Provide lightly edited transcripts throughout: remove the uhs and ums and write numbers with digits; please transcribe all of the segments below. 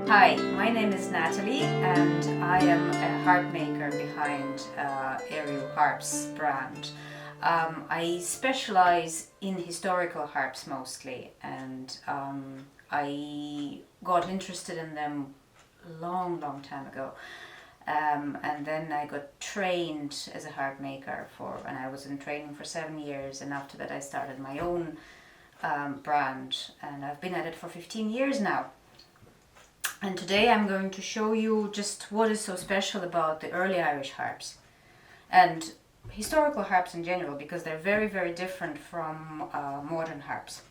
Hi, my name is Natalie and I am a harp maker behind Ériú Harps brand. I specialize in historical harps mostly, and I got interested in them a long time ago. And then I got trained as a harp maker and I was in training for 7 years, and after that I started my own brand, and I've been at it for 15 years now. And today I'm going to show you just what is so special about the early Irish harps and historical harps in general, because they're very different from modern harps.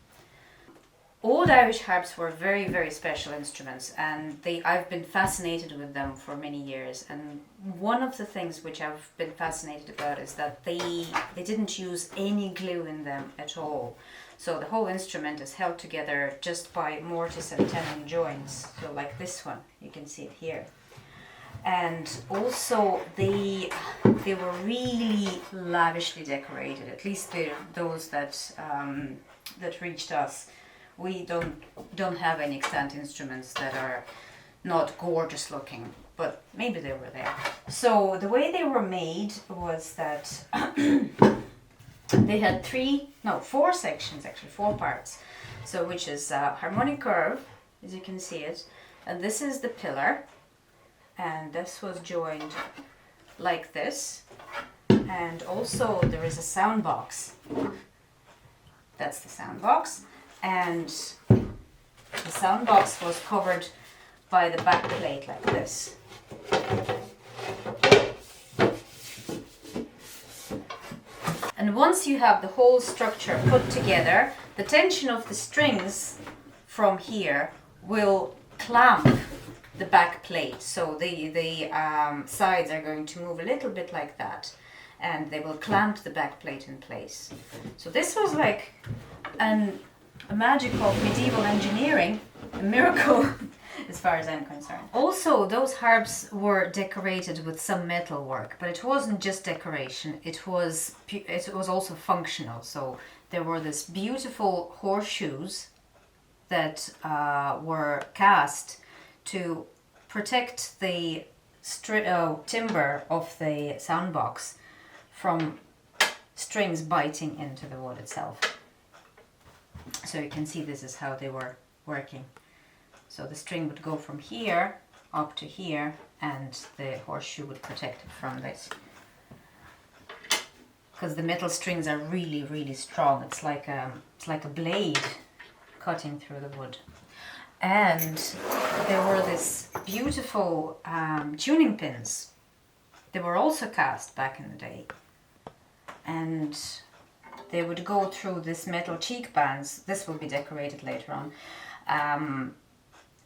Old Irish harps were very special instruments, and I've been fascinated with them for many years. And one of the things which I've been fascinated about is that they didn't use any glue in them at all. So the whole instrument is held together just by mortise and tenon joints. So like this one, you can see it here. And also they were really lavishly decorated. At least those that reached us. We don't have any extant instruments that are not gorgeous looking, but maybe they were there. So the way they were made was that they had four sections, actually 4 parts. So which is harmonic curve, as you can see it, and this is the pillar, and this was joined like this, and also there is a sound box. That's the sound box. And the sound box was covered by the back plate like this. And once you have the whole structure put together, the tension of the strings from here will clamp the back plate. So the sides are going to move a little bit like that, and they will clamp the back plate in place. So this was like a magic of medieval engineering, a miracle as far as I'm concerned. Also, those harps were decorated with some metal work, but it wasn't just decoration, it was also functional. So there were these beautiful horseshoes that were cast to protect the timber of the sound box from strings biting into the wood itself. So you can see this is how they were working. So the string would go from here up to here, and the horseshoe would protect it from this. Because the metal strings are really strong. It's like a blade cutting through the wood. And there were these beautiful tuning pins. They were also cast back in the day. And they would go through this metal cheek bands. This will be decorated later on.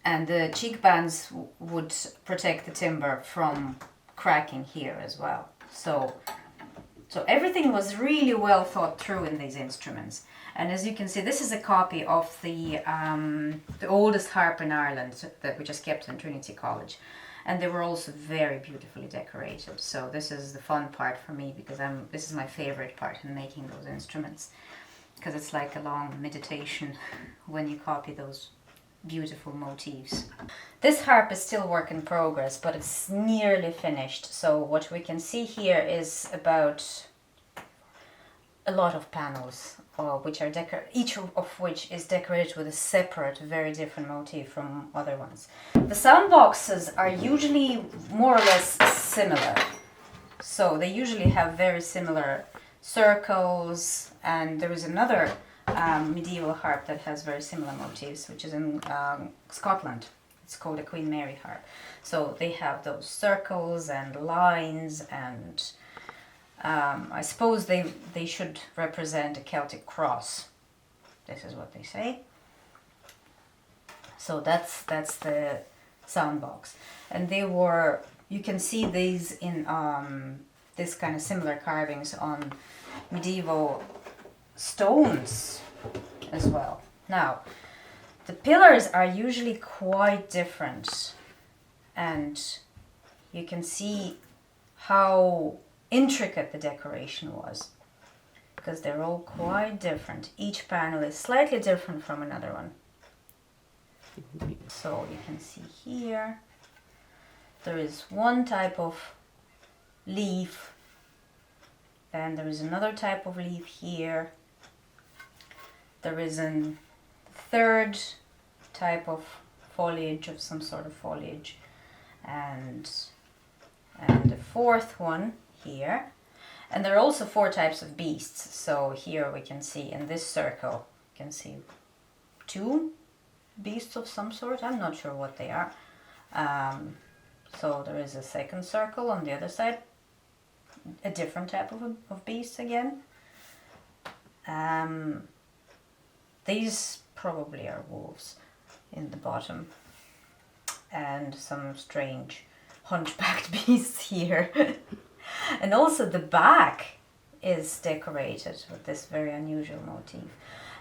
And the cheek bands would protect the timber from cracking here as well. So everything was really well thought through in these instruments. And as you can see, this is a copy of the oldest harp in Ireland which is kept in Trinity College. And they were also very beautifully decorated. So this is the fun part for me, because this is my favorite part in making those instruments, because it's like a long meditation when you copy those beautiful motifs. This harp is still work in progress, but it's nearly finished. So what we can see here is about a lot of panels, which are each of which is decorated with a separate, very different motif from other ones. The sound boxes are usually more or less similar. So they usually have very similar circles, and there is another medieval harp that has very similar motifs, which is in Scotland. It's called a Queen Mary harp. So they have those circles and lines, and I suppose they should represent a Celtic cross. This is what they say. So that's the sound box. And you can see these in this kind of similar carvings on medieval stones as well. Now, the pillars are usually quite different, and you can see how intricate the decoration was, because they're all quite different. Each panel is slightly different from another one. So you can see here, there is one type of leaf, and there is another type of leaf here. There is a third type of foliage, of some sort of foliage, and the fourth one here. And there are also 4 types of beasts. So here we can see in this circle, you can see 2 beasts of some sort. I'm not sure what they are. So there is a second circle on the other side, a different type of beast again. These probably are wolves in the bottom, and some strange hunchbacked beasts here. And also the back is decorated with this very unusual motif.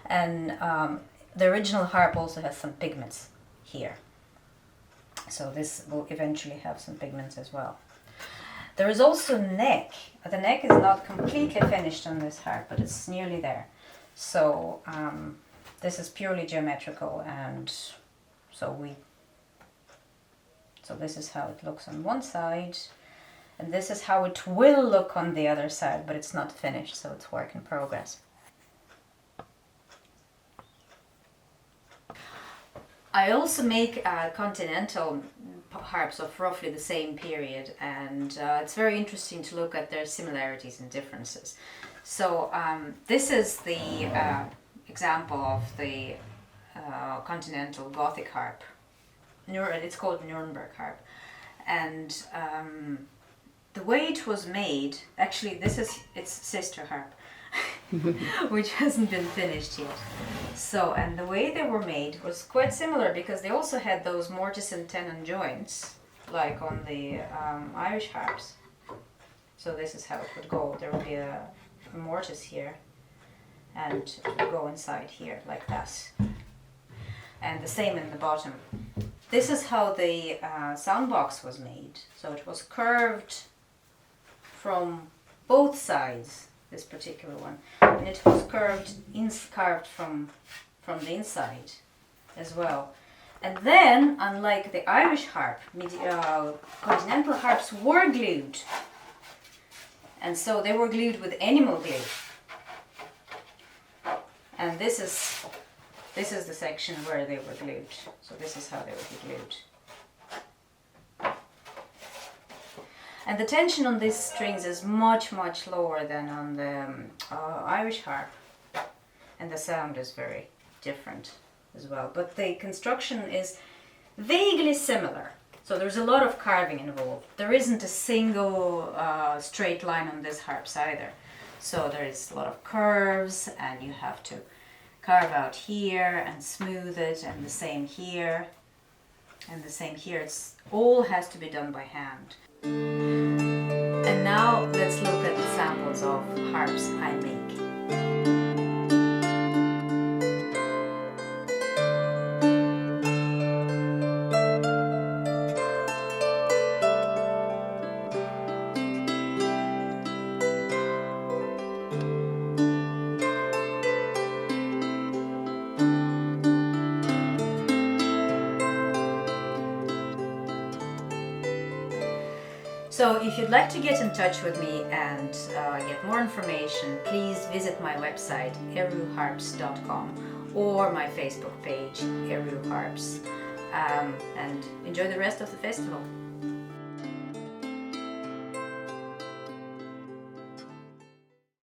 And the original harp also has some pigments here. So this will eventually have some pigments as well. There is also neck. The neck is not completely finished on this harp, but it's nearly there. So this is purely geometrical, and so this is how it looks on one side, and this is how it will look on the other side, but it's not finished, so it's work in progress. I also make Continental harps of roughly the same period, and it's very interesting to look at their similarities and differences. So this is the example of the Continental Gothic harp. It's called Nuremberg harp, and the way it was made, actually this is its sister harp, which hasn't been finished yet. So, and the way they were made was quite similar, because they also had those mortise and tenon joints, like on the Irish harps. So this is how it would go. There would be a mortise here, and it would go inside here, like that. And the same in the bottom. This is how the sound box was made. So it was curved from both sides, this particular one, and it was carved from the inside as well. And then, unlike the Irish harp, Continental harps were glued, and so they were glued with animal glue. And this is the section where they were glued. So this is how they would be glued. And the tension on these strings is much, much lower than on the Irish harp. And the sound is very different as well. But the construction is vaguely similar. So there's a lot of carving involved. There isn't a single straight line on this harps either. So there is a lot of curves, and you have to carve out here and smooth it, and the same here. And the same here. It's all has to be done by hand. And now let's look at the samples of harps I make. So if you'd like to get in touch with me and get more information, please visit my website eriuharps.com or my Facebook page, Ériú Harps, and enjoy the rest of the festival.